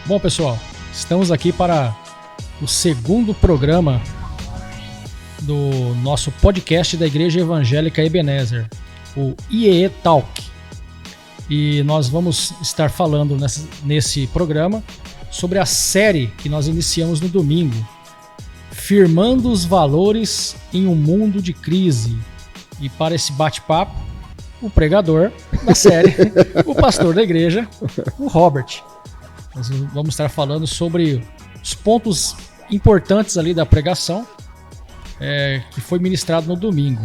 Bom, pessoal, estamos aqui para o segundo programa do nosso podcast da Igreja Evangélica Ebenezer, o IEE Talk. E nós vamos estar falando nesse programa sobre a série que nós iniciamos no domingo, Firmando os Valores em um Mundo de Crise. E para esse bate-papo, o pregador da série, o pastor da igreja, o Robert. Nós vamos estar falando sobre os pontos importantes ali da pregação que foi ministrado no domingo.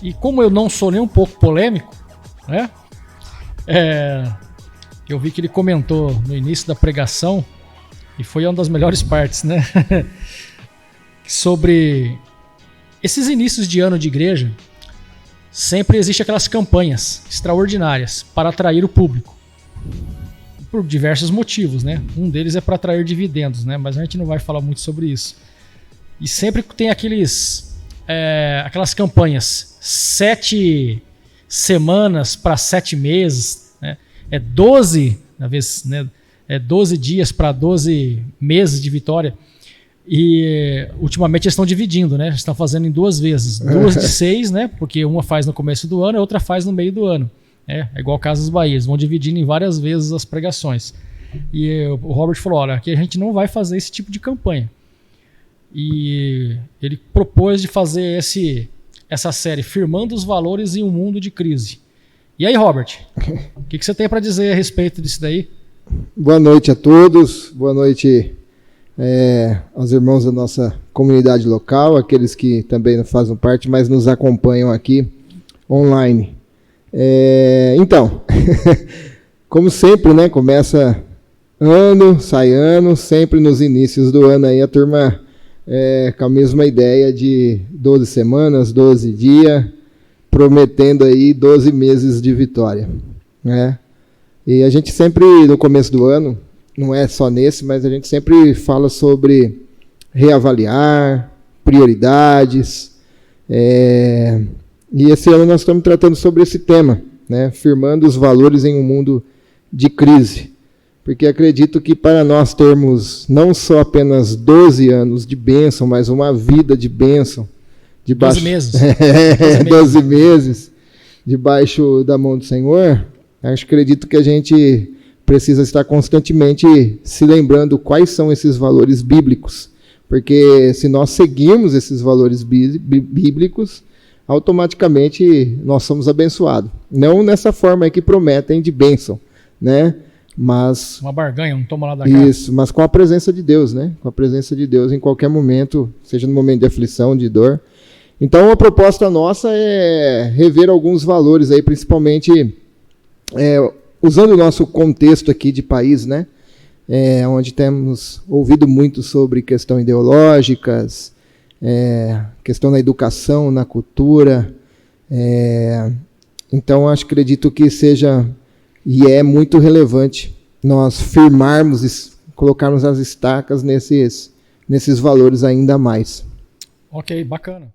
E como eu não sou nem um pouco polêmico, né? Eu vi que ele comentou no início da pregação, e foi uma das melhores partes, né? Sobre esses inícios de ano de igreja, sempre existem aquelas campanhas extraordinárias para atrair o público. Por diversos motivos, né? Um deles é para atrair dividendos, né? Mas a gente não vai falar muito sobre isso. E sempre tem aquelas campanhas, 7 semanas para 7 meses, né? 12, na vez, né? 12 dias para 12 meses de vitória. E ultimamente eles estão dividindo, né? Estão fazendo em 2 vezes. 2 de 6, né? Porque uma faz no começo do ano e a outra faz no meio do ano. É igual Casas Bahia, eles vão dividindo em várias vezes as pregações. E o Robert falou, olha, aqui a gente não vai fazer esse tipo de campanha. E ele propôs de fazer essa série, Firmando os Valores em um Mundo de Crise. E aí, Robert, o que você tem para dizer a respeito disso daí? Boa noite a todos, boa noite aos irmãos da nossa comunidade local, aqueles que também não fazem parte, mas nos acompanham aqui online. Então, como sempre, né, começa ano, sai ano, sempre nos inícios do ano aí a turma com a mesma ideia de 12 semanas, 12 dias, prometendo aí 12 meses de vitória, né? E a gente sempre, no começo do ano, não é só nesse, mas a gente sempre fala sobre reavaliar, prioridades, e esse ano nós estamos tratando sobre esse tema, né? Firmando os valores em um mundo de crise. Porque acredito que para nós termos não só apenas 12 anos de bênção, mas uma vida de bênção. 12 meses. 12 meses debaixo da mão do Senhor, acredito que a gente precisa estar constantemente se lembrando quais são esses valores bíblicos. Porque se nós seguirmos esses valores bíblicos, automaticamente nós somos abençoados. Não nessa forma aí que prometem de bênção, né? Mas uma barganha, um toma lá da cara. Isso, mas com a presença de Deus, né? Com a presença de Deus em qualquer momento, seja no momento de aflição, de dor. Então a proposta nossa é rever alguns valores aí, principalmente usando o nosso contexto aqui de país, né? Onde temos ouvido muito sobre questões ideológicas, questão da educação, na cultura. Então, acredito que seja e é muito relevante nós firmarmos e colocarmos as estacas nesses valores ainda mais. Ok, bacana.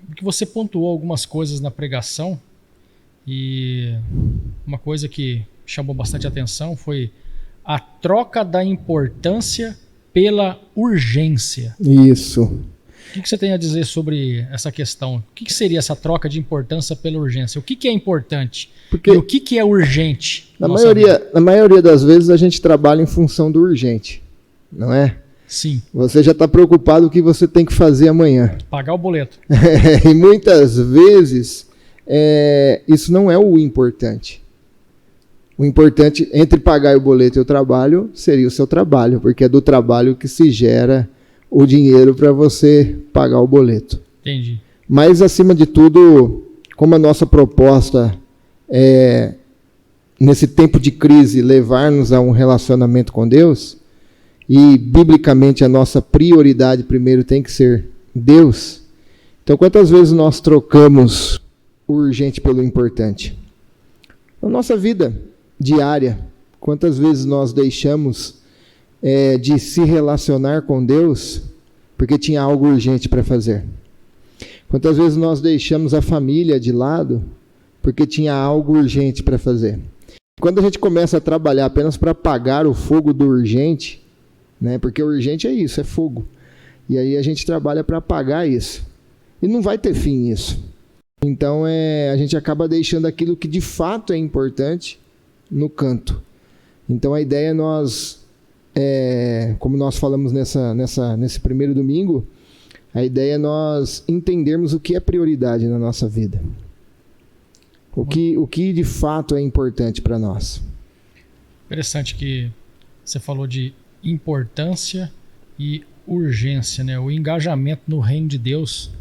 Porque você pontuou algumas coisas na pregação e uma coisa que chamou bastante atenção foi a troca da importância pela urgência. Isso. O que você tem a dizer sobre essa questão? O que seria essa troca de importância pela urgência? O que é importante? Porque e o que é urgente? Na maioria das vezes a gente trabalha em função do urgente, não é? Sim. Você já está preocupado com o que você tem que fazer amanhã. Pagar o boleto. E muitas vezes isso não é o importante. O importante entre pagar o boleto e o trabalho seria o seu trabalho, porque é do trabalho que se gera o dinheiro para você pagar o boleto. Entendi. Mas, acima de tudo, como a nossa proposta é, nesse tempo de crise, levar-nos a um relacionamento com Deus, e, biblicamente, a nossa prioridade primeiro tem que ser Deus. Então, quantas vezes nós trocamos o urgente pelo importante? Na nossa vida diária, quantas vezes nós deixamos de se relacionar com Deus porque tinha algo urgente para fazer? Quantas vezes nós deixamos a família de lado porque tinha algo urgente para fazer? Quando a gente começa a trabalhar apenas para apagar o fogo do urgente, né? Porque o urgente é isso, é fogo. E aí a gente trabalha para apagar isso. E não vai ter fim isso. Então a gente acaba deixando aquilo que de fato é importante no canto. Então a ideia é nós, como nós falamos nesse primeiro domingo, a ideia é nós entendermos o que é prioridade na nossa vida. O que de fato é importante para nós. Interessante que você falou de importância e urgência, né? O engajamento no reino de Deus,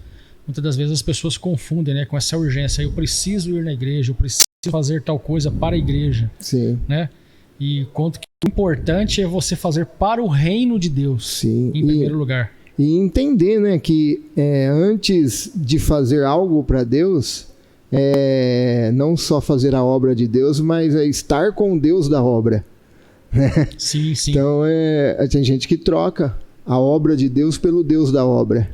muitas das vezes as pessoas confundem, né, com essa urgência. Eu preciso ir na igreja, eu preciso fazer tal coisa para a igreja. Sim. Né? E quanto que o importante é você fazer para o reino de Deus. Sim. Em primeiro lugar. E entender, né, que antes de fazer algo para Deus, não só fazer a obra de Deus, mas estar com o Deus da obra. Né? Sim, sim. Então tem gente que troca a obra de Deus pelo Deus da obra.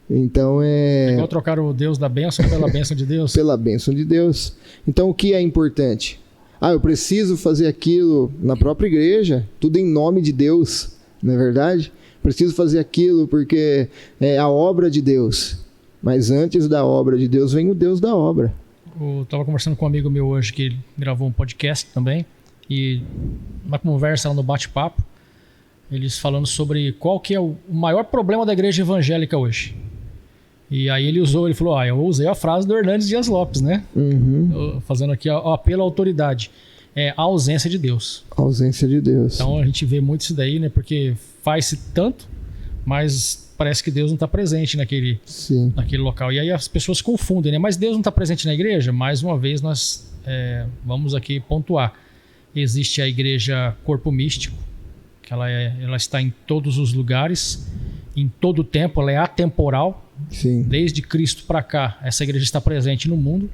Então É igual trocar o Deus da bênção pela bênção de Deus. Pela bênção de Deus. Então o que é importante? Eu preciso fazer aquilo na própria igreja, tudo em nome de Deus, não é verdade? Preciso fazer aquilo porque é a obra de Deus. Mas antes da obra de Deus vem o Deus da obra. Eu estava conversando com um amigo meu hoje que gravou um podcast também. E na conversa lá no bate-papo, eles falando sobre qual que é o maior problema da igreja evangélica hoje. E aí ele falou, eu usei a frase do Hernandes Dias Lopes, né? Uhum. Fazendo aqui o apelo à autoridade. É a ausência de Deus. A ausência de Deus. Então a gente vê muito isso daí, né? Porque faz-se tanto, mas parece que Deus não está presente naquele local. E aí as pessoas confundem, né? Mas Deus não está presente na igreja? Mais uma vez nós vamos aqui pontuar. Existe a igreja corpo místico, que ela está em todos os lugares, em todo o tempo, ela é atemporal. Sim. Desde Cristo para cá, essa igreja está presente no mundo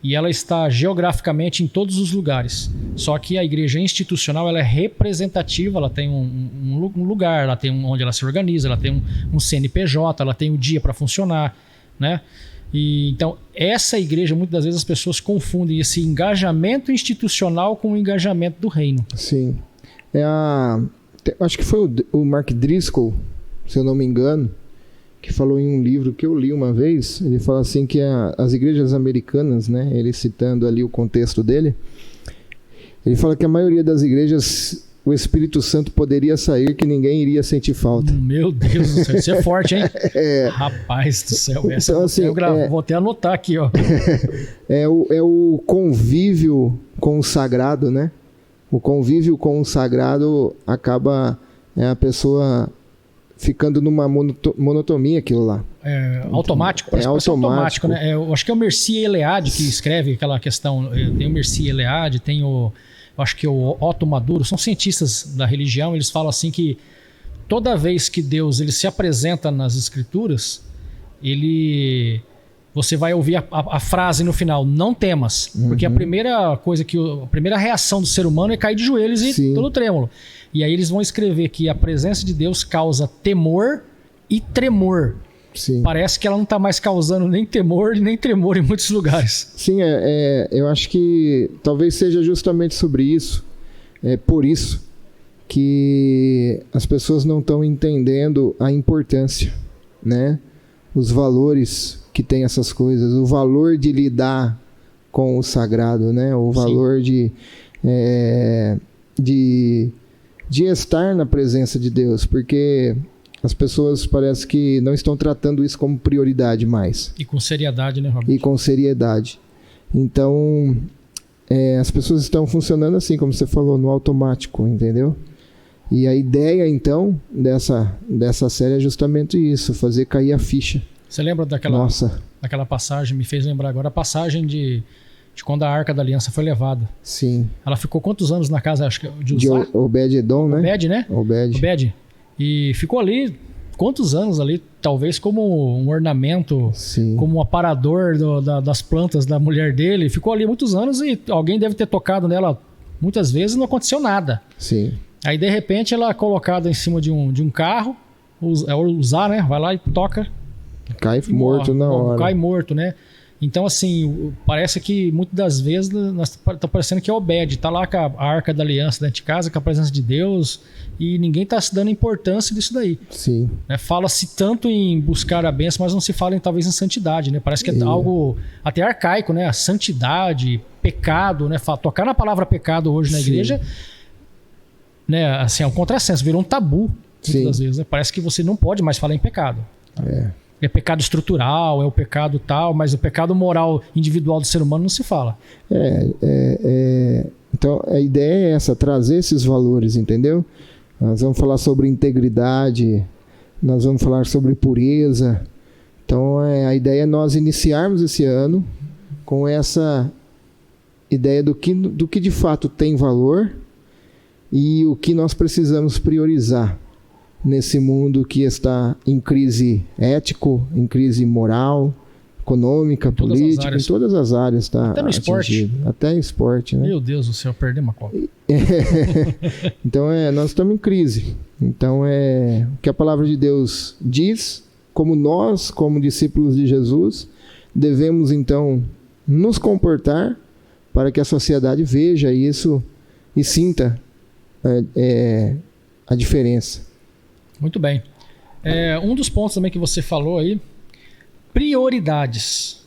e ela está geograficamente em todos os lugares. Só que a igreja institucional ela é representativa, ela tem um lugar, ela tem onde ela se organiza, ela tem um CNPJ, ela tem um dia para funcionar, né? E então essa igreja, muitas das vezes as pessoas confundem esse engajamento institucional com o engajamento do reino. Sim. Acho que foi o Mark Driscoll, se eu não me engano, que falou em um livro que eu li uma vez. Ele fala assim que as igrejas americanas, né, ele citando ali o contexto dele, ele fala que a maioria das igrejas o Espírito Santo poderia sair que ninguém iria sentir falta. Meu Deus do céu, isso é forte, hein? Rapaz do céu, então, assim, vou até anotar aqui, ó. É o convívio com o sagrado, né? O convívio com o sagrado acaba a pessoa ficando numa monotonia aquilo lá. Automático, parece automático, né? Eu acho que é o Mircea Eliade que escreve aquela questão. Tem o Mircea Eliade, tem eu acho que o Otto Maduro, são cientistas da religião, eles falam assim que toda vez que Deus ele se apresenta nas escrituras, você vai ouvir a frase no final, não temas, porque a primeira reação do ser humano é cair de joelhos e todo trêmulo. E aí eles vão escrever que a presença de Deus causa temor e tremor. Sim. Parece que ela não está mais causando nem temor nem tremor em muitos lugares. Sim, eu acho que talvez seja justamente sobre isso, por isso que as pessoas não estão entendendo a importância, né? Os valores que tem essas coisas, o valor de lidar com o sagrado, né? O valor de estar na presença de Deus, porque as pessoas parece que não estão tratando isso como prioridade mais. E com seriedade, né, Robert? E com seriedade. Então, as pessoas estão funcionando assim, como você falou, no automático, entendeu? E a ideia, então, dessa série é justamente isso, fazer cair a ficha. Você lembra daquela passagem, me fez lembrar agora, a passagem de quando a Arca da Aliança foi levada. Sim. Ela ficou quantos anos na casa, acho que de Uzá? Obed-Edom, né? Obed, né? Obed. E ficou ali, quantos anos ali, talvez como um ornamento, sim, como um aparador das plantas da mulher dele. Ficou ali muitos anos e alguém deve ter tocado nela muitas vezes e não aconteceu nada. Sim. Aí, de repente, ela é colocada em cima de um carro, Uzá, né? Vai lá e toca. Cai morto na hora. Cai morto, né? Então, assim, parece que muitas das vezes tá parecendo que é Obed, tá lá com a Arca da Aliança dentro de casa, com a presença de Deus, e ninguém tá se dando importância disso daí. Sim. Né? Fala-se tanto em buscar a bênção, mas não se fala talvez em santidade, né? Parece que é algo até arcaico, né? A santidade, pecado, né? Tocar na palavra pecado hoje na igreja, né? Assim, é um contrassenso, virou um tabu muitas das vezes, né? Parece que você não pode mais falar em pecado. É pecado estrutural, é o pecado tal, mas o pecado moral individual do ser humano não se fala. Então a ideia é essa, trazer esses valores, entendeu? Nós vamos falar sobre integridade, nós vamos falar sobre pureza. Então a ideia é nós iniciarmos esse ano com essa ideia do que de fato tem valor e o que nós precisamos priorizar nesse mundo que está em crise ético, em crise moral, econômica, política, em todas as áreas está até no esporte. Até em esporte, né? Meu Deus do céu, perdemos a Copa. Então nós estamos em crise. Então o que a palavra de Deus diz, como nós, como discípulos de Jesus, devemos então nos comportar para que a sociedade veja isso e sinta a diferença. Muito bem. Um dos pontos também que você falou aí, prioridades.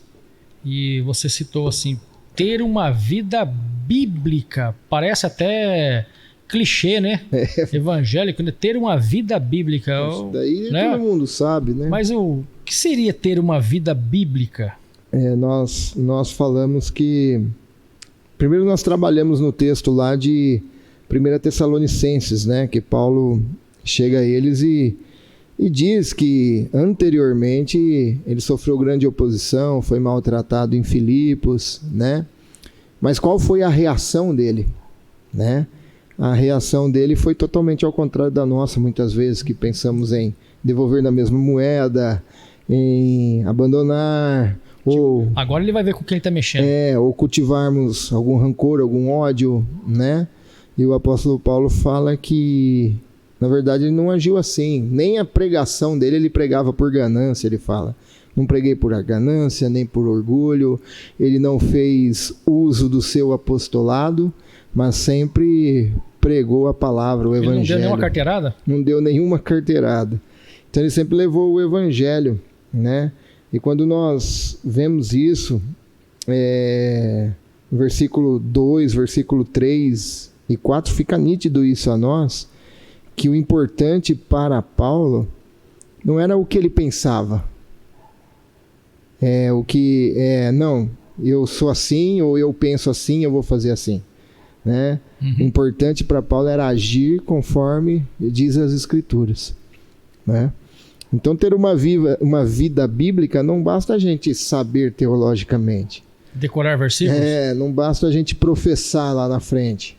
E você citou assim, ter uma vida bíblica. Parece até clichê, né? Evangélico, né? Ter uma vida bíblica. Isso daí, né? Todo mundo sabe, né? Mas o que seria ter uma vida bíblica? Nós falamos que... Primeiro nós trabalhamos no texto lá de 1 Tessalonicenses, né? Que Paulo chega a eles e diz que anteriormente ele sofreu grande oposição, foi maltratado em Filipos, né? Mas qual foi a reação dele, né? A reação dele foi totalmente ao contrário da nossa, muitas vezes, que pensamos em devolver na mesma moeda, em abandonar, ou... Agora ele vai ver com quem ele está mexendo. Ou cultivarmos algum rancor, algum ódio, né? E o apóstolo Paulo fala que, na verdade, ele não agiu assim. Nem a pregação dele, ele pregava por ganância, ele fala. Não preguei por ganância, nem por orgulho. Ele não fez uso do seu apostolado, mas sempre pregou a palavra, o evangelho. Ele não deu nenhuma carteirada? Não deu nenhuma carteirada. Então ele sempre levou o evangelho, né? E quando nós vemos isso, versículo 2, versículo 3 e 4, fica nítido isso a nós, que o importante para Paulo não era o que ele pensava. Não, eu sou assim, ou eu penso assim, eu vou fazer assim. Né? O importante para Paulo era agir conforme diz as Escrituras. Né? Então, ter uma vida bíblica não basta a gente saber teologicamente. Decorar versículos? Não basta a gente professar lá na frente.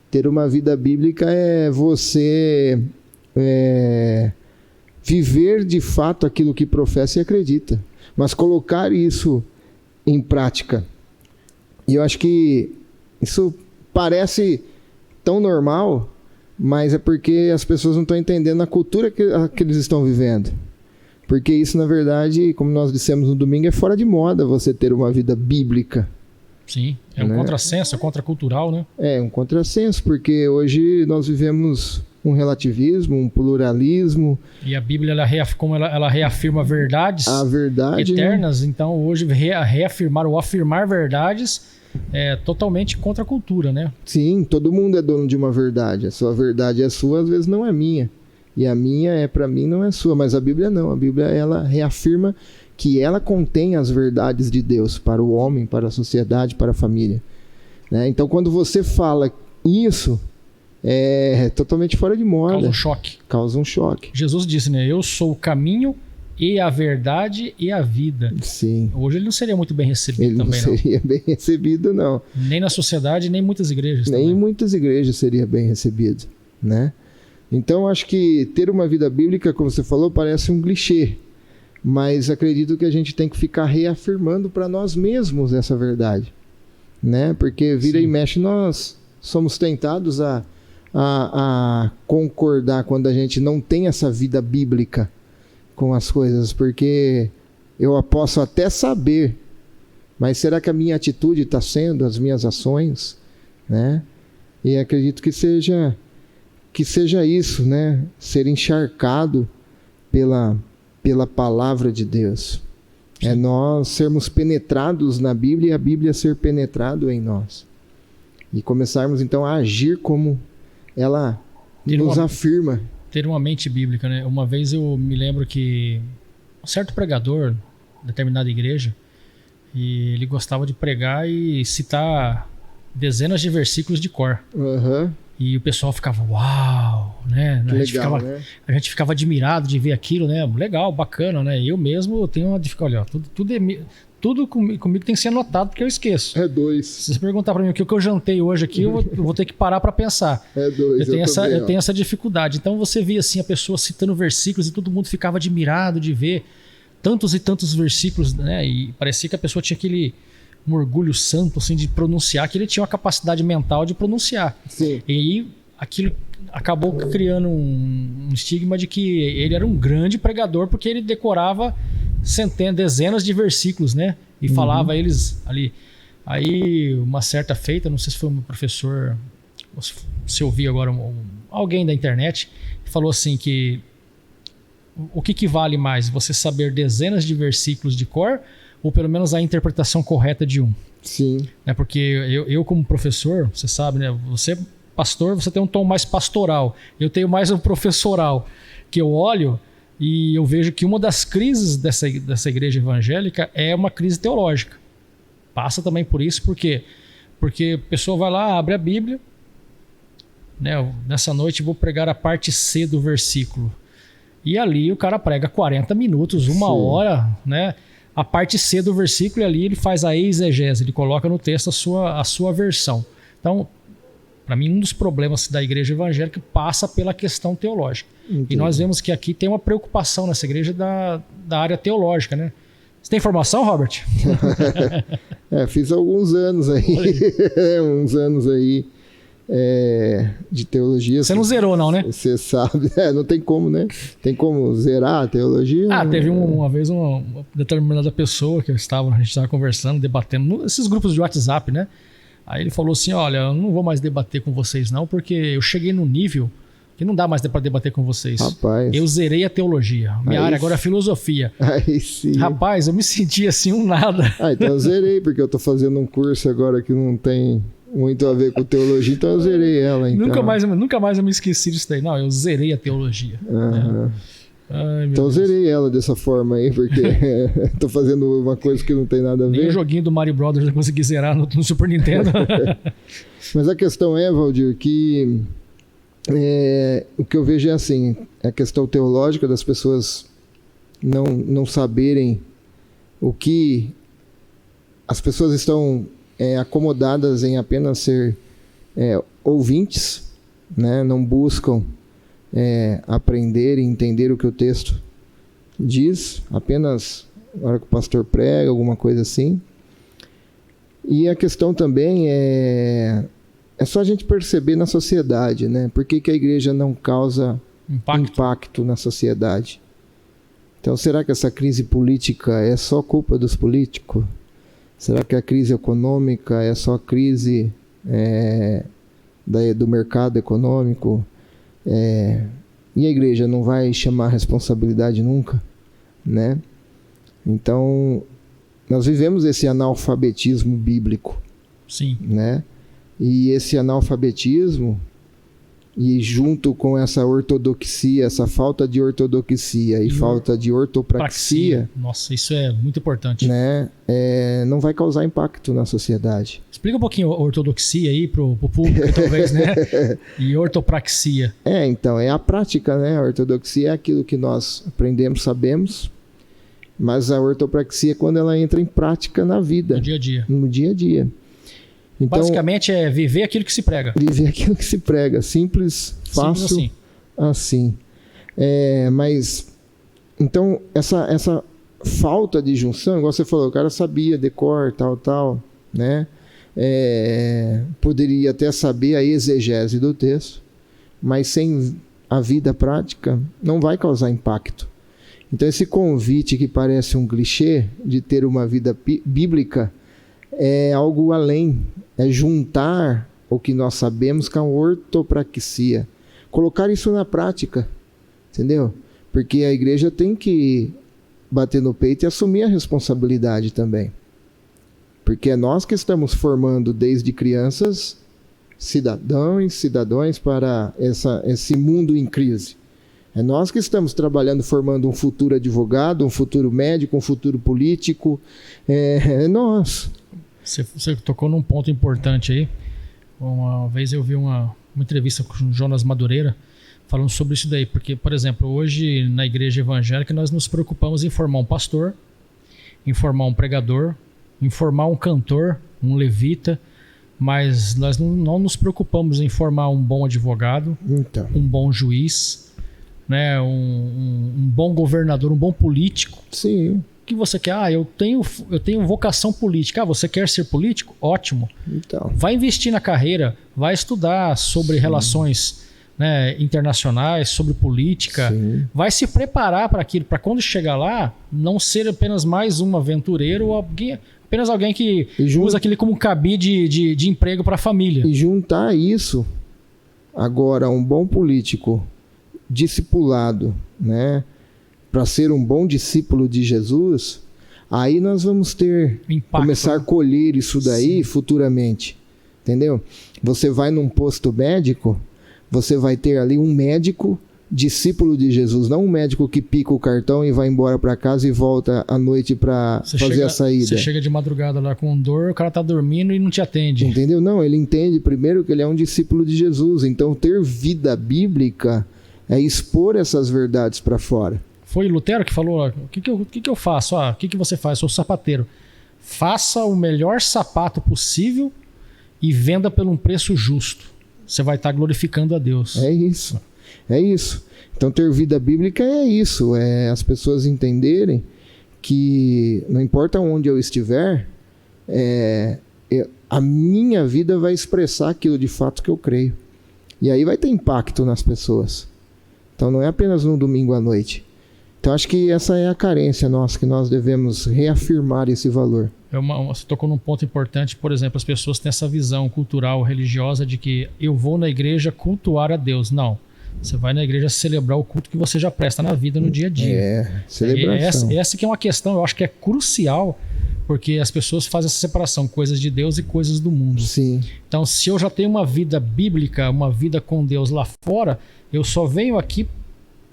Ter uma vida bíblica é você viver de fato aquilo que professa e acredita. Mas colocar isso em prática. E eu acho que isso parece tão normal, mas é porque as pessoas não estão entendendo a cultura que eles estão vivendo. Porque isso, na verdade, como nós dissemos no domingo, é fora de moda você ter uma vida bíblica. Sim, é um contrassenso, é contracultural, né? É um contrassenso, porque hoje nós vivemos um relativismo, um pluralismo. E a Bíblia, ela reafirma verdades eternas, né? Então hoje reafirmar ou afirmar verdades é totalmente contra a cultura, né? Sim, todo mundo é dono de uma verdade. A sua verdade é sua, às vezes não é minha. E a minha para mim não é sua, mas a Bíblia não. A Bíblia, ela reafirma que ela contém as verdades de Deus para o homem, para a sociedade, para a família. Né? Então, quando você fala isso, é totalmente fora de moda. Causa um choque. Jesus disse, né? Eu sou o caminho e a verdade e a vida. Sim. Hoje ele não seria muito bem recebido também, não. Ele não seria bem recebido, não. Nem na sociedade, nem em muitas igrejas nem também. Em muitas igrejas seria bem recebido, né? Então, acho que ter uma vida bíblica, como você falou, parece um clichê. Mas acredito que a gente tem que ficar reafirmando para nós mesmos essa verdade, né? Porque vira e mexe, nós somos tentados a concordar quando a gente não tem essa vida bíblica com as coisas, porque eu posso até saber Mas será que a minha atitude está sendo, as minhas ações, né? E acredito que seja isso, né? Ser encharcado pela palavra de Deus. É nós sermos penetrados na Bíblia e a Bíblia ser penetrado em nós. E começarmos então a agir como ela nos afirma. Ter uma mente bíblica, né? Uma vez eu me lembro que um certo pregador, determinada igreja, e ele gostava de pregar e citar dezenas de versículos de cor. Uhum. E o pessoal ficava, uau, né? A gente ficava admirado de ver aquilo, né? Legal, bacana, né? Eu mesmo tenho uma dificuldade. Olha, tudo comigo tem que ser anotado porque eu esqueço. É 2. Se você perguntar para mim o que eu jantei hoje aqui, eu vou ter que parar para pensar. É 2. Eu tenho essa dificuldade. Então você via assim a pessoa citando versículos e todo mundo ficava admirado de ver tantos e tantos versículos, né? E parecia que a pessoa tinha um orgulho santo assim de pronunciar, que ele tinha uma capacidade mental de pronunciar. Sim. E aí aquilo acabou criando um estigma de que ele era um grande pregador porque ele decorava dezenas de versículos, né? E falava eles ali. Aí uma certa feita, não sei se foi um professor, se eu vi agora alguém da internet, falou assim que o que vale mais? Você saber dezenas de versículos de cor ou pelo menos a interpretação correta de um? Sim. Né? Porque eu como professor, você sabe, né? Você pastor, você tem um tom mais pastoral. Eu tenho mais um professoral, que eu olho e eu vejo que uma das crises dessa igreja evangélica é uma crise teológica. Passa também por isso, porque a pessoa vai lá, abre a Bíblia, né? Nessa noite eu vou pregar a parte C do versículo. E ali o cara prega 40 minutos, uma hora, né? A parte C do versículo, e ali ele faz a exegese, ele coloca no texto a sua versão. Então, para mim, um dos problemas da igreja evangélica passa pela questão teológica. Entendi. E nós vemos que aqui tem uma preocupação nessa igreja da área teológica, né? Você tem informação, Robert? Fiz alguns anos aí. Uns anos aí de teologia. Você não zerou, não, né? Você sabe. Não tem como, né? Tem como zerar a teologia? Teve uma vez uma determinada pessoa que a gente estava conversando, debatendo, nesses grupos de WhatsApp, né? Aí ele falou assim, olha, eu não vou mais debater com vocês não, porque eu cheguei num nível que não dá mais para debater com vocês. Rapaz. Eu zerei a teologia. Minha área agora é filosofia. Aí sim. Rapaz, eu me senti assim um nada. Então eu zerei, porque eu tô fazendo um curso agora que não tem muito a ver com teologia, então eu zerei ela. Então. Nunca mais eu me esqueci disso daí. Não, eu zerei a teologia. Uhum. Ai, então eu zerei ela dessa forma aí, porque tô fazendo uma coisa que não tem nada a ver. Nem o joguinho do Mario Brothers eu consegui zerar no Super Nintendo. Mas a questão é, Valdir, que o que eu vejo é assim, a questão teológica das pessoas não saberem o que as pessoas estão acomodadas em apenas ser ouvintes, né? Não buscam aprender e entender o que o texto diz, apenas na hora que o pastor prega, alguma coisa assim. E a questão também é só a gente perceber na sociedade, né? Por que a igreja não causa impacto na sociedade? Então, será que essa crise política é só culpa dos políticos? Será que a crise econômica é só crise do mercado econômico? E a igreja não vai chamar a responsabilidade nunca, né? Então, nós vivemos esse analfabetismo bíblico. Sim. Né? E esse analfabetismo, e junto com essa ortodoxia, essa falta de ortodoxia e falta de ortopraxia... Nossa, isso é muito importante. Né? Não vai causar impacto na sociedade. Explica um pouquinho a ortodoxia aí pro público, talvez, né? E ortopraxia. Então, é a prática, né? A ortodoxia é aquilo que nós aprendemos, sabemos, mas a ortopraxia é quando ela entra em prática na vida. No dia a dia. No dia a dia. Então, basicamente é viver aquilo que se prega. Viver aquilo que se prega. Simples, fácil, simples assim. Mas, então, essa falta de junção, igual você falou, o cara sabia decor, tal, né? Poderia até saber a exegese do texto, mas sem a vida prática não vai causar impacto. Então esse convite que parece um clichê de ter uma vida bíblica é algo além, é juntar o que nós sabemos com a ortopraxia, colocar isso na prática, entendeu? Porque a igreja tem que bater no peito e assumir a responsabilidade também, porque é nós que estamos formando desde crianças cidadãos para esse mundo em crise. É nós que estamos trabalhando, formando um futuro advogado, um futuro médico, um futuro político. É nós. Você tocou num ponto importante aí. Uma vez eu vi uma entrevista com o Jonas Madureira falando sobre isso daí. Porque, por exemplo, hoje na igreja evangélica nós nos preocupamos em formar um pastor, em formar um pregador, em formar um cantor, um levita, mas nós não nos preocupamos em formar um bom advogado, então, um bom juiz, né, um bom governador, um bom político. Sim. O que você quer? Eu tenho vocação política. Você quer ser político? Ótimo. Então. Vai investir na carreira, vai estudar sobre relações, né, internacionais, sobre política. Sim. Vai se preparar para aquilo, para quando chegar lá, não ser apenas mais um aventureiro ou apenas alguém que usa aquele como cabide de emprego para a família. E juntar isso, agora, um bom político discipulado, né, para ser um bom discípulo de Jesus, aí nós vamos começar a colher isso daí. Sim. Futuramente, entendeu? Você vai num posto médico, você vai ter ali um médico discípulo de Jesus, não um médico que pica o cartão e vai embora para casa e volta à noite para fazer a saída. Você chega de madrugada lá com dor, o cara tá dormindo e não te atende. Entendeu? Não, ele entende primeiro que ele é um discípulo de Jesus. Então ter vida bíblica é expor essas verdades para fora. Foi Lutero que falou, o que eu faço? O que você faz? Eu sou sapateiro. Faça o melhor sapato possível e venda por um preço justo. Você vai estar glorificando a Deus. É isso. É isso. Então ter vida bíblica é isso. É as pessoas entenderem que não importa onde eu estiver, a minha vida vai expressar aquilo de fato que eu creio. E aí vai ter impacto nas pessoas. Então não é apenas no domingo à noite. Então acho que essa é a carência nossa, que nós devemos reafirmar esse valor. Você tocou num ponto importante, por exemplo, as pessoas têm essa visão cultural, religiosa de que eu vou na igreja cultuar a Deus. Não, você vai na igreja celebrar o culto que você já presta na vida, no dia a dia. Celebração. Essa que é uma questão, eu acho que é crucial, porque as pessoas fazem essa separação, coisas de Deus e coisas do mundo. Sim. Então, se eu já tenho uma vida bíblica, uma vida com Deus lá fora, eu só venho aqui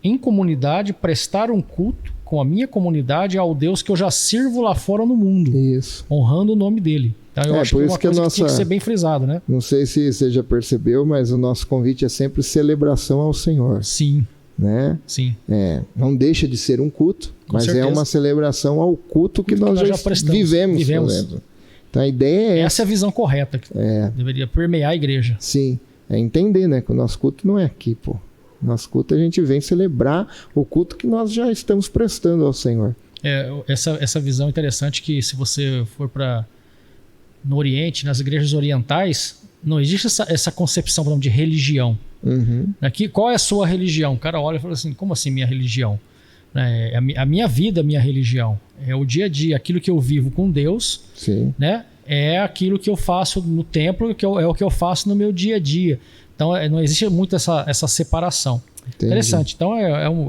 em comunidade prestar um culto com a minha comunidade ao Deus que eu já sirvo lá fora no mundo. Isso. Honrando o nome dele. Então, eu acho que é uma coisa que tinha que ser bem frisado, né? Não sei se você já percebeu, mas o nosso convite é sempre celebração ao Senhor. Sim. Né? Sim. Não deixa de ser um culto, mas certeza. É uma celebração ao culto que nós já vivemos. Então a ideia é essa é a visão correta que deveria permear a igreja. Sim. É entender, né, que o nosso culto não é aqui, pô. Nosso culto a gente vem celebrar o culto que nós já estamos prestando ao Senhor. Essa visão interessante que se você for no Oriente, nas igrejas orientais, não existe essa concepção, por exemplo, de religião. Uhum. Aqui, qual é a sua religião? O cara olha e fala assim, como assim minha religião? A minha vida é minha religião. É o dia a dia, aquilo que eu vivo com Deus. Sim. Né? É aquilo que eu faço no templo, é o que eu faço no meu dia a dia. Então não existe muito essa separação. Entendi. Interessante. Então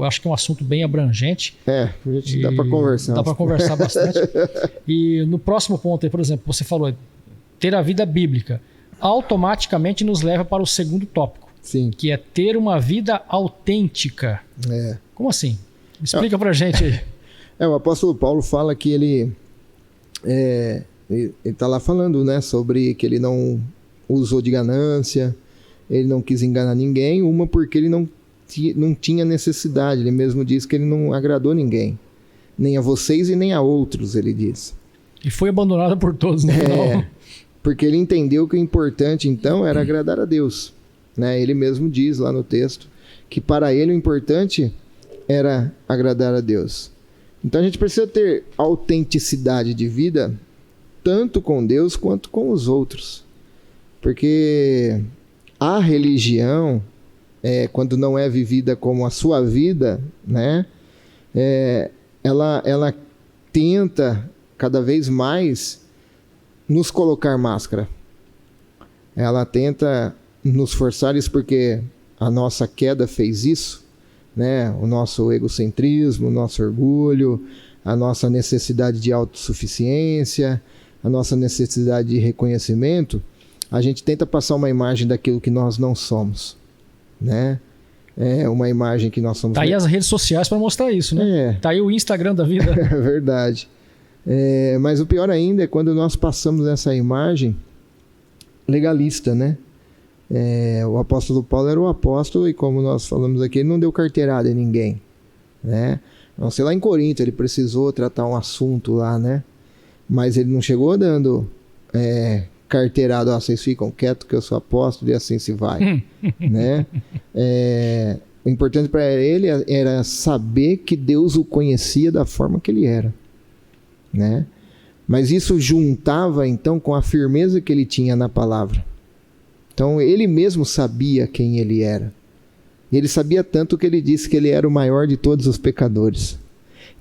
acho que é um assunto bem abrangente. Dá para conversar. Dá para conversar bastante. E no próximo ponto aí, por exemplo, você falou ter a vida bíblica. Automaticamente nos leva para o segundo tópico. Sim. Que é ter uma vida autêntica. Como assim? Explica pra gente aí. O apóstolo Paulo fala que ele está lá falando, né, sobre que ele não usou de ganância, ele não quis enganar ninguém, porque ele não tinha necessidade. Ele mesmo diz que ele não agradou ninguém, nem a vocês e nem a outros, ele diz. E foi abandonado por todos, né? Porque ele entendeu que o importante então era agradar a Deus, né? Ele mesmo diz lá no texto que para ele o importante era agradar a Deus. Então a gente precisa ter autenticidade de vida tanto com Deus quanto com os outros, porque a religião, quando não é vivida como a sua vida, né, ela tenta cada vez mais nos colocar máscara. Ela tenta nos forçar isso porque a nossa queda fez isso, né? O nosso egocentrismo, o nosso orgulho, a nossa necessidade de autossuficiência, a nossa necessidade de reconhecimento. A gente tenta passar uma imagem daquilo que nós não somos, né? É uma imagem que nós somos. Tá aí as redes sociais para mostrar isso, né? Tá aí o Instagram da vida. É verdade. Mas o pior ainda é quando nós passamos essa imagem legalista, né? O apóstolo Paulo era o apóstolo e, como nós falamos aqui, ele não deu carteirada em ninguém, né? Não sei, lá em Corinto ele precisou tratar um assunto lá, né? Mas ele não chegou dando carteirado, vocês ficam quietos que eu sou apóstolo e assim se vai, né? O importante para ele era saber que Deus o conhecia da forma que ele era, né? Mas isso juntava então com a firmeza que ele tinha na palavra. Então ele mesmo sabia quem ele era. E ele sabia tanto que ele disse que ele era o maior de todos os pecadores.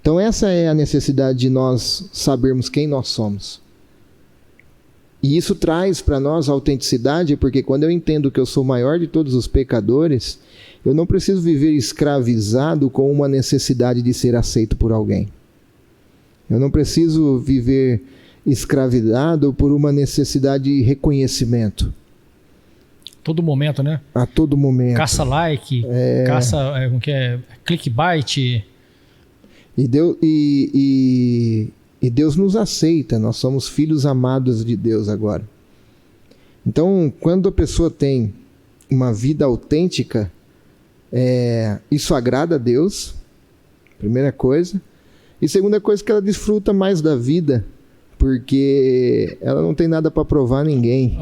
Então essa é a necessidade de nós sabermos quem nós somos. E isso traz para nós autenticidade, porque quando eu entendo que eu sou o maior de todos os pecadores, eu não preciso viver escravizado com uma necessidade de ser aceito por alguém. Eu não preciso viver escravizado por uma necessidade de reconhecimento. Todo momento, né? A todo momento. Caça like, caça clickbait. E Deus nos aceita, nós somos filhos amados de Deus agora. Então, quando a pessoa tem uma vida autêntica, isso agrada a Deus, primeira coisa. E segunda coisa, que ela desfruta mais da vida, porque ela não tem nada para provar a ninguém.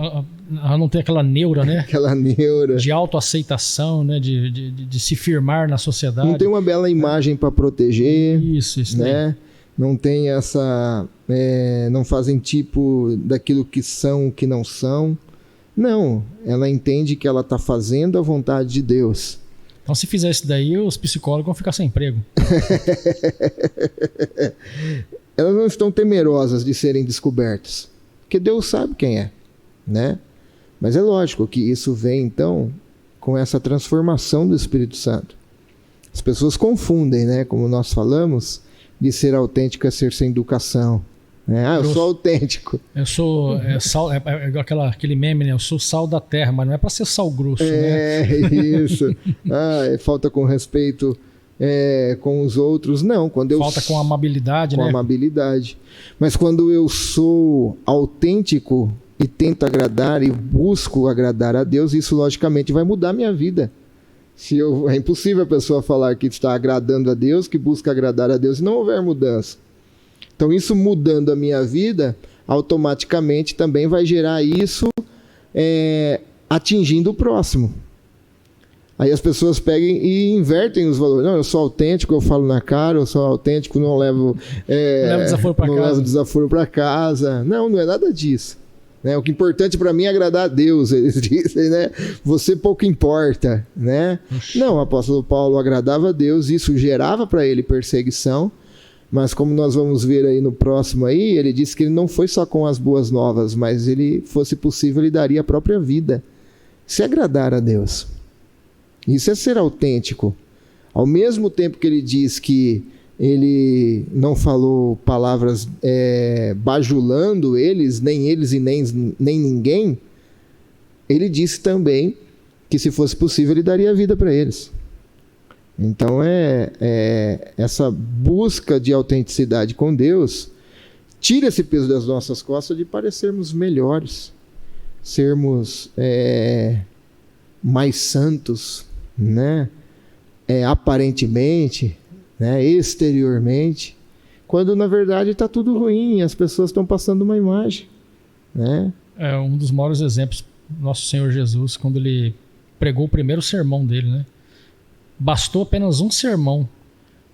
Ela não tem aquela neura, né? Aquela neura. De autoaceitação, né? De se firmar na sociedade. Não tem uma bela imagem para proteger. Isso né? Daí. Não tem essa... não fazem tipo daquilo que são, que não são. Não, ela entende que ela está fazendo a vontade de Deus. Então, se fizer isso daí, os psicólogos vão ficar sem emprego. Elas não estão temerosas de serem descobertas, porque Deus sabe quem é, né? Mas é lógico que isso vem, então, com essa transformação do Espírito Santo. As pessoas confundem, né? Como nós falamos, de ser autêntico é ser sem educação. Eu sou autêntico. Eu sou aquele meme, né? Eu sou sal da terra, mas não é para ser sal grosso, né? Isso. Falta com respeito com os outros. Não, quando falta com amabilidade, né? Com amabilidade. Mas quando eu sou autêntico e tento agradar e busco agradar a Deus, isso logicamente vai mudar a minha vida. É impossível a pessoa falar que está agradando a Deus, que busca agradar a Deus, e não houver mudança. Então isso mudando a minha vida, automaticamente também vai gerar isso atingindo o próximo. Aí as pessoas pegam e invertem os valores. Não, eu sou autêntico, eu falo na cara, eu sou autêntico, não levo desaforo para casa. Não é nada disso. Né? O que é importante para mim é agradar a Deus, eles dizem, né? Você pouco importa, né? Não, o apóstolo Paulo agradava a Deus, isso gerava para ele perseguição, mas como nós vamos ver aí no próximo aí, ele disse que ele não foi só com as boas novas, mas ele, fosse possível, ele daria a própria vida, se agradar a Deus. Isso é ser autêntico. Ao mesmo tempo que ele diz que ele não falou palavras bajulando eles e nem ninguém, ele disse também que, se fosse possível, ele daria a vida para eles. Então essa busca de autenticidade com Deus tira esse peso das nossas costas de parecermos melhores, sermos mais santos, né? Aparentemente, né? Exteriormente, quando na verdade está tudo ruim, as pessoas estão passando uma imagem, né? Um dos maiores exemplos, nosso Senhor Jesus, quando ele pregou o primeiro sermão dele, né? Bastou apenas um sermão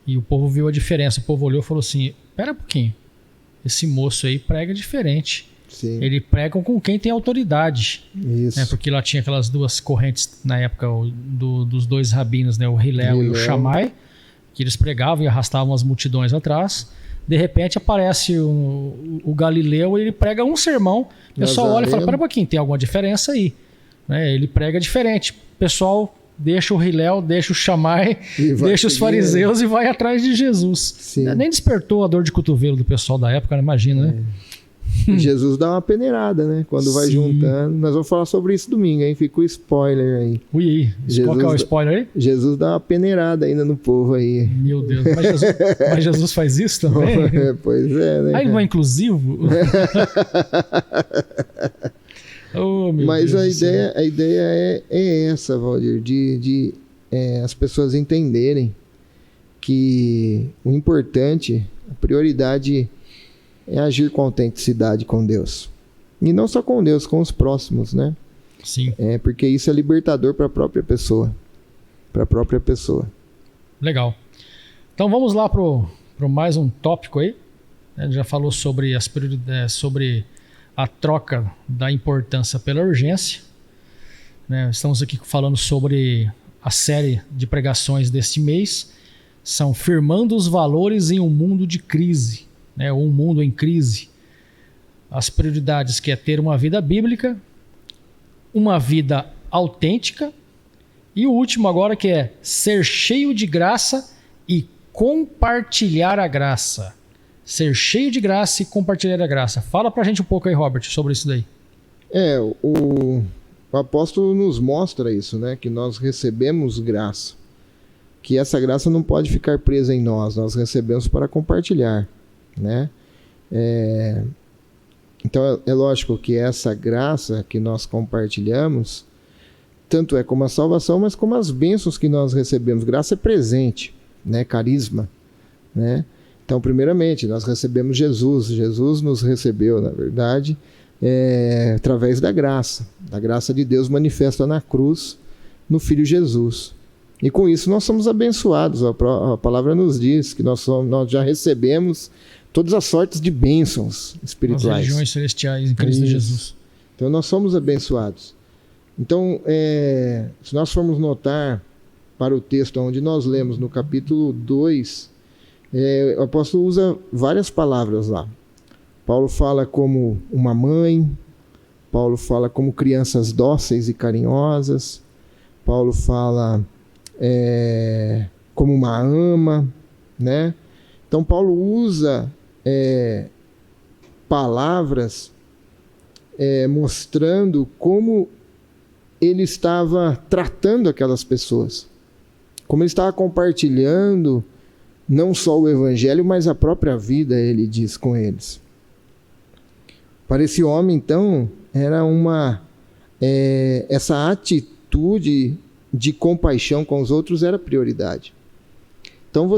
e o povo viu a diferença. O povo olhou e falou assim: pera um pouquinho, esse moço aí prega diferente. Sim. Ele prega com quem tem autoridade. Isso. Né? Porque lá tinha aquelas duas correntes na época dos dois rabinos, né? O Hillel e o Shammai, que eles pregavam e arrastavam as multidões atrás. De repente aparece o Galileu e ele prega um sermão. O pessoal olha e fala, pera um pouquinho, tem alguma diferença aí. Né? Ele prega diferente. O pessoal deixa o Hilel, deixa o Shammai, deixa os fariseus e vai atrás de Jesus. Sim. Nem despertou a dor de cotovelo do pessoal da época, imagina, né? Jesus dá uma peneirada, né? Quando vai juntando. Nós vamos falar sobre isso domingo, hein? Fica o spoiler aí. Ui, qual que é o spoiler aí? Jesus dá uma peneirada ainda no povo aí. Meu Deus, mas Jesus faz isso também? Pois é, né? Aí ele não é inclusivo? Oh, meu mas Deus a ideia é essa, Valdir, de as pessoas entenderem que o importante, a prioridade é agir com autenticidade com Deus. E não só com Deus, com os próximos, né? Sim. Porque isso é libertador para a própria pessoa. Para a própria pessoa. Legal. Então vamos lá pro mais um tópico aí. A gente já falou sobre as prioridades, sobre a troca da importância pela urgência. Né? Estamos aqui falando sobre a série de pregações deste mês. São firmando os valores em um mundo de crise. Né, um mundo em crise. As prioridades que é ter uma vida bíblica, uma vida autêntica e o último agora que é ser cheio de graça e compartilhar a graça. Ser cheio de graça e compartilhar a graça. Fala pra gente um pouco aí, Robert, sobre isso daí. O apóstolo nos mostra isso, né? Que nós recebemos graça. Que essa graça não pode ficar presa em nós. Nós recebemos para compartilhar. Né? Então é lógico que essa graça que nós compartilhamos tanto é como a salvação, mas como as bênçãos que nós recebemos. Graça é presente, né? Carisma, né? Então primeiramente nós recebemos Jesus nos recebeu, na verdade, através da graça de Deus manifesta na cruz, no Filho Jesus. E com isso nós somos abençoados. A palavra nos diz que nós já recebemos todas as sortes de bênçãos espirituais. As regiões celestiais em Cristo Jesus. Então nós somos abençoados. Então, se nós formos notar para o texto onde nós lemos no capítulo 2, o apóstolo usa várias palavras lá. Paulo fala como uma mãe, Paulo fala como crianças dóceis e carinhosas, Paulo fala como uma ama, né? Então Paulo usa palavras mostrando como ele estava tratando aquelas pessoas, como ele estava compartilhando não só o evangelho, mas a própria vida, ele diz com eles. Para esse homem, então, era essa atitude de compaixão com os outros era prioridade. Então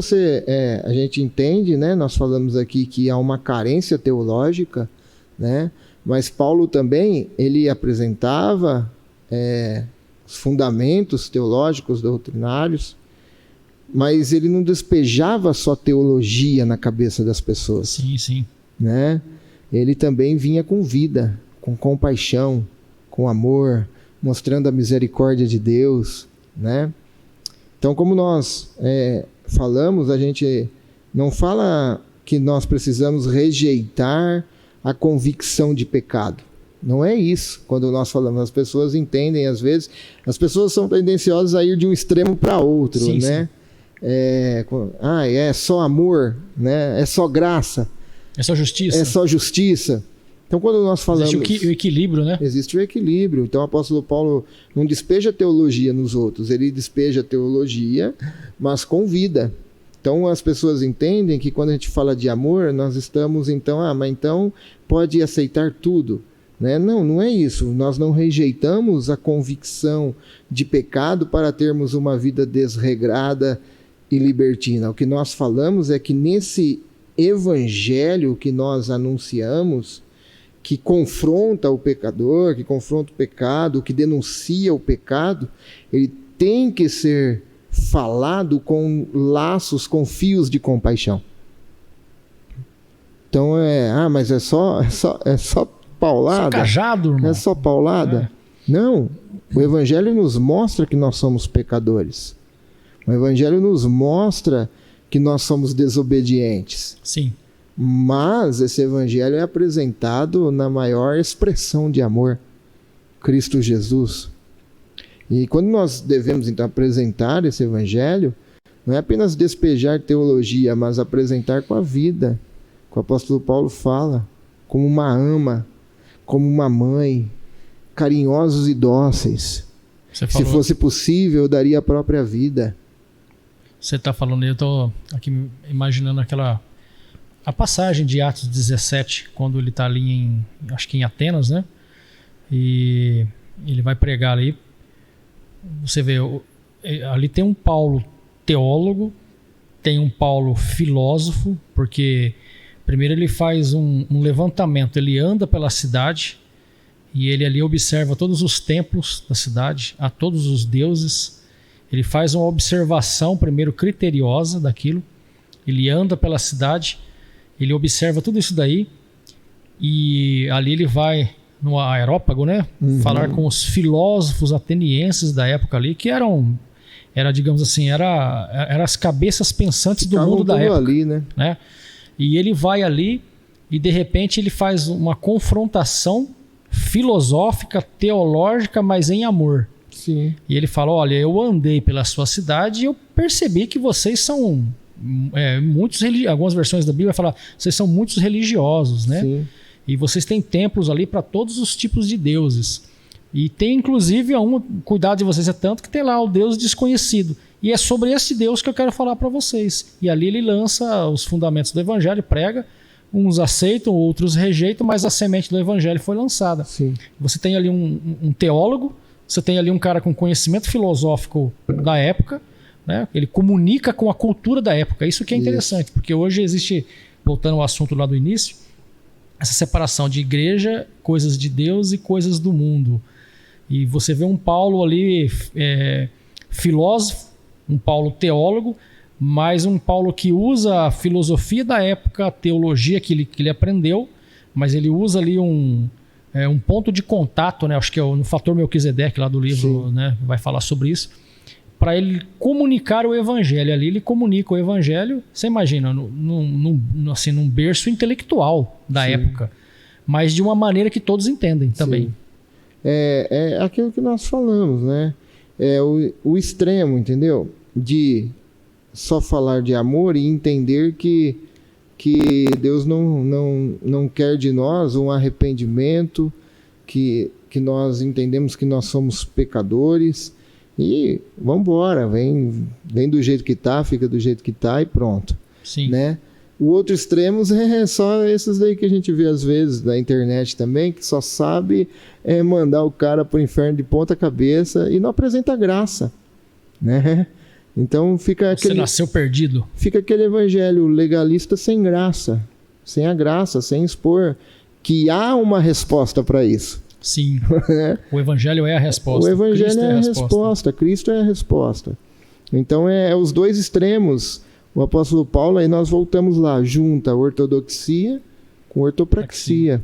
a gente entende, né? Nós falamos aqui que há uma carência teológica, né? Mas Paulo também, ele apresentava os fundamentos teológicos, doutrinários, mas ele não despejava só teologia na cabeça das pessoas. Sim, sim. Né? Ele também vinha com vida, com compaixão, com amor, mostrando a misericórdia de Deus, né? Então, como nós falamos, a gente não fala que nós precisamos rejeitar a convicção de pecado. Não é isso. Quando nós falamos, as pessoas entendem, às vezes, as pessoas são tendenciosas a ir de um extremo para outro, sim, né? Sim. É só amor, né? É só graça. É só justiça. É só justiça. Então, quando nós falamos... Existe o equilíbrio, né? Existe o equilíbrio. Então, o apóstolo Paulo não despeja teologia nos outros. Ele despeja teologia, mas com vida. Então, as pessoas entendem que quando a gente fala de amor, nós estamos, então... mas então pode aceitar tudo. Né? Não, não é isso. Nós não rejeitamos a convicção de pecado para termos uma vida desregrada e libertina. O que nós falamos é que nesse evangelho que nós anunciamos, que confronta o pecador, que confronta o pecado, que denuncia o pecado, ele tem que ser falado com laços, com fios de compaixão. Então mas é só paulada? Só cajado, irmão. É só paulada? Não, o evangelho nos mostra que nós somos pecadores. O evangelho nos mostra que nós somos desobedientes. Sim. Mas esse evangelho é apresentado na maior expressão de amor, Cristo Jesus. E quando nós devemos então apresentar esse evangelho, não é apenas despejar teologia, mas apresentar com a vida. O apóstolo Paulo fala, como uma ama, como uma mãe, carinhosos e dóceis. Se fosse possível, eu daria a própria vida. Você está falando, eu estou aqui imaginando a passagem de Atos 17, quando ele está ali acho que em Atenas, né? E ele vai pregar ali. Você vê, ali tem um Paulo teólogo, tem um Paulo filósofo, porque primeiro ele faz um levantamento, ele anda pela cidade e ele ali observa todos os templos da cidade, a todos os deuses. Ele faz uma observação primeiro criteriosa daquilo, ele anda pela cidade, ele observa tudo isso daí e ali ele vai no Areópago, né? Falar com os filósofos atenienses da época ali, que era digamos assim, era as cabeças pensantes do mundo da época. Ali, né? E ele vai ali e de repente ele faz uma confrontação filosófica, teológica, mas em amor. Sim. E ele fala, olha, eu andei pela sua cidade e eu percebi que vocês são muitos religiosos. Algumas versões da Bíblia vai falar, vocês são muitos religiosos, né? Sim. E vocês têm templos ali para todos os tipos de deuses. E tem inclusive cuidado de vocês é tanto que tem lá o Deus desconhecido. E é sobre esse Deus que eu quero falar para vocês. E ali ele lança os fundamentos do evangelho, prega. Uns aceitam, outros rejeitam, mas a semente do evangelho foi lançada. Sim. Você tem ali um teólogo, você tem ali um cara com conhecimento filosófico da época, né? Ele comunica com a cultura da época. Isso que é interessante, porque hoje existe, voltando ao assunto lá do início, essa separação de igreja, coisas de Deus e coisas do mundo. E você vê um Paulo ali filósofo, um Paulo teólogo, mas um Paulo que usa a filosofia da época, a teologia que ele aprendeu, mas ele usa ali um ponto de contato, né? Acho que é no Fator Melquisedeque lá do livro, né? Vai falar sobre isso, para ele comunicar o evangelho. Ali ele comunica o evangelho, você imagina, num berço intelectual da época, mas de uma maneira que todos entendem também. Sim. É aquilo que nós falamos, né? É o extremo, entendeu? De só falar de amor e entender que Deus não quer de nós um arrependimento, que nós entendemos que nós somos pecadores e vamos embora, vem do jeito que tá, fica do jeito que tá e pronto. Sim. Né? O outro extremo é só esses daí que a gente vê às vezes na internet também, que só sabe mandar o cara pro inferno de ponta cabeça e não apresenta graça, né? Então fica Você nasceu perdido. Fica aquele evangelho legalista sem graça, sem a graça, sem expor que há uma resposta para isso. Sim. O evangelho é a resposta. O evangelho Cristo é a resposta. Cristo é a resposta. Então é os dois extremos. O apóstolo Paulo, aí nós voltamos lá, junta a ortodoxia com ortopraxia.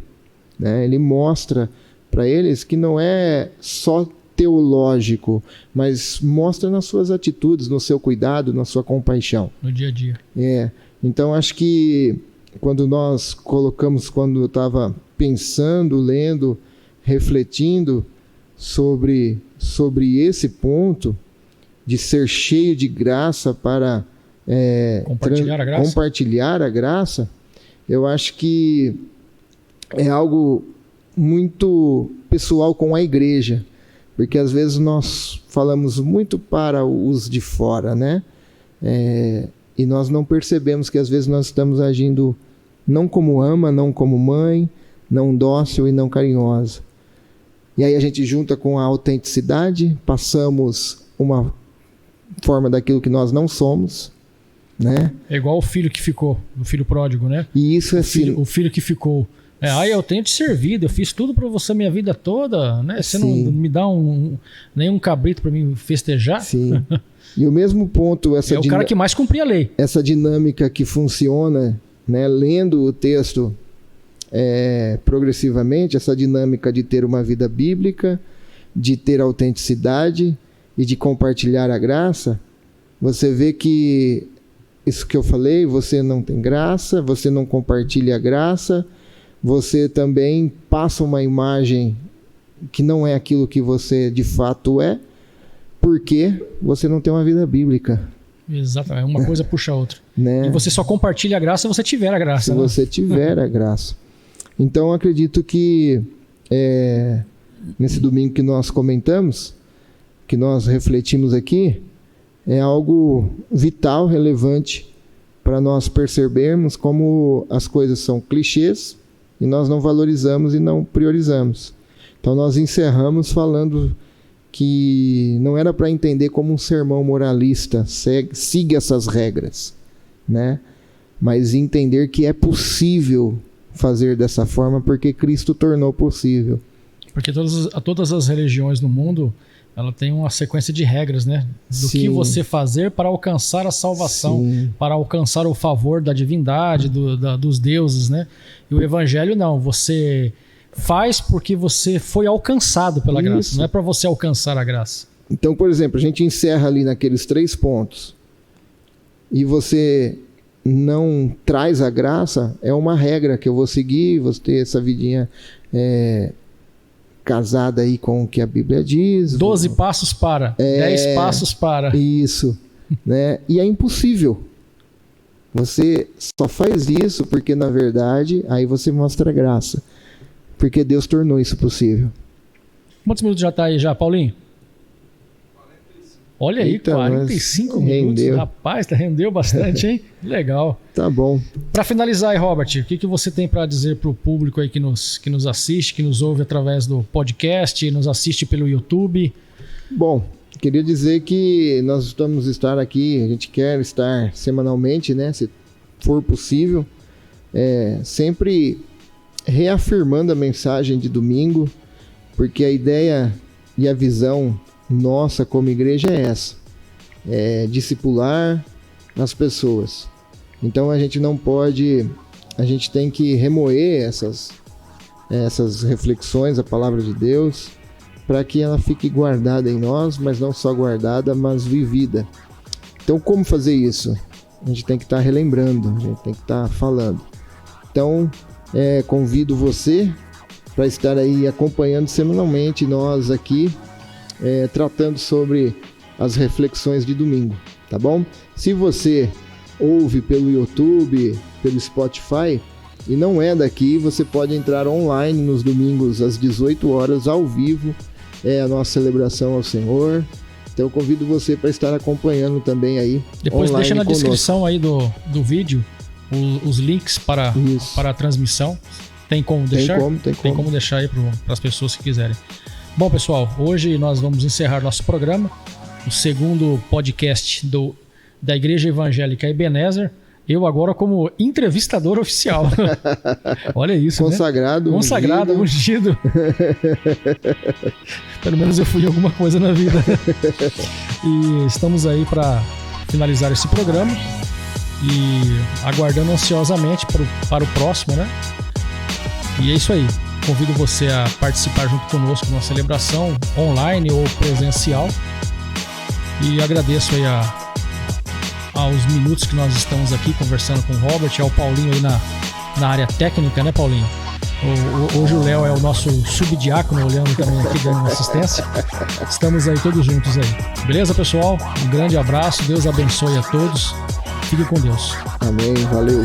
Né? Ele mostra para eles que não é só teológico, mas mostra nas suas atitudes, no seu cuidado, na sua compaixão. No dia a dia. Então acho que quando nós colocamos, quando eu estava pensando, lendo, refletindo sobre esse ponto de ser cheio de graça para compartilhar a graça, eu acho que é algo muito pessoal com a igreja, porque às vezes nós falamos muito para os de fora, né? E nós não percebemos que às vezes nós estamos agindo não como ama, não como mãe, não dócil e não carinhosa. E aí a gente junta com a autenticidade, passamos uma forma daquilo que nós não somos, né? É igual o filho que ficou, o filho pródigo, né? E isso o filho que ficou. Eu tenho te servido, eu fiz tudo para você minha vida toda, né? Você não me dá nenhum cabrito para mim festejar? Sim. E o mesmo ponto... o cara que mais cumpria a lei. Essa dinâmica que funciona, né? Lendo o texto progressivamente, essa dinâmica de ter uma vida bíblica, de ter autenticidade e de compartilhar a graça, você vê que isso que eu falei, você não tem graça, você não compartilha a graça, você também passa uma imagem que não é aquilo que você de fato é, porque você não tem uma vida bíblica. Exatamente, uma coisa puxa a outra. Né? E você só compartilha a graça se você tiver a graça. Se você tiver a graça. Então, acredito que nesse domingo que nós comentamos, que nós refletimos aqui, é algo vital, relevante, para nós percebermos como as coisas são clichês e nós não valorizamos e não priorizamos. Então, nós encerramos falando que não era para entender como um sermão moralista, siga essas regras, né? Mas entender que é possível fazer dessa forma porque Cristo tornou possível. Porque todas as religiões no mundo, ela tem uma sequência de regras, né? Do que você fazer para alcançar a salvação, para alcançar o favor da divindade, dos deuses, né? E o evangelho não, você faz porque você foi alcançado pela graça, não é para você alcançar a graça. Então, por exemplo, a gente encerra ali naqueles 3 pontos e você não traz a graça, é uma regra que eu vou seguir, vou ter essa vidinha casada aí com o que a Bíblia diz. 12 passos para, 10 passos para. Isso, né? E é impossível. Você só faz isso porque, na verdade, aí você mostra a graça. Porque Deus tornou isso possível. Quantos minutos já está aí já, Paulinho? 45. Olha aí, eita, 45 minutos. Rapaz, rendeu bastante, hein? Legal. Tá bom. Para finalizar aí, Robert, o que você tem para dizer para o público aí que nos assiste, que nos ouve através do podcast, nos assiste pelo YouTube? Bom, queria dizer que nós vamos estar aqui, a gente quer estar semanalmente, né? Se for possível, sempre reafirmando a mensagem de domingo, porque a ideia e a visão nossa como igreja é essa, discipular as pessoas. Então a gente não pode, a gente tem que remoer essas reflexões, a palavra de Deus, para que ela fique guardada em nós, mas não só guardada, mas vivida. Então como fazer isso? A gente tem que estar relembrando, a gente tem que estar falando. Então convido você para estar aí acompanhando semanalmente nós aqui, tratando sobre as reflexões de domingo, tá bom? Se você ouve pelo YouTube, pelo Spotify e não é daqui, você pode entrar online nos domingos às 18 horas ao vivo, a nossa celebração ao Senhor. Então eu convido você para estar acompanhando também aí. Depois deixa na descrição aí do vídeo os links para a transmissão. Tem como deixar? Tem como deixar aí para as pessoas que quiserem. Bom, pessoal, hoje nós vamos encerrar nosso programa, o segundo podcast da Igreja Evangélica Ebenezer. Eu agora como entrevistador oficial. Olha isso, consagrado, né? Consagrado, ungido. Pelo menos eu fui em alguma coisa na vida. E estamos aí para finalizar esse programa e aguardando ansiosamente para o próximo, né? E é isso aí. Convido você a participar junto conosco numa celebração online ou presencial. E agradeço aí aos minutos que nós estamos aqui conversando com o Robert, ao Paulinho aí na área técnica, né, Paulinho? Hoje o Léo é o nosso subdiácono, olhando também aqui, dando assistência. Estamos aí todos juntos aí. Beleza, pessoal? Um grande abraço, Deus abençoe a todos. Fique com Deus. Amém, valeu.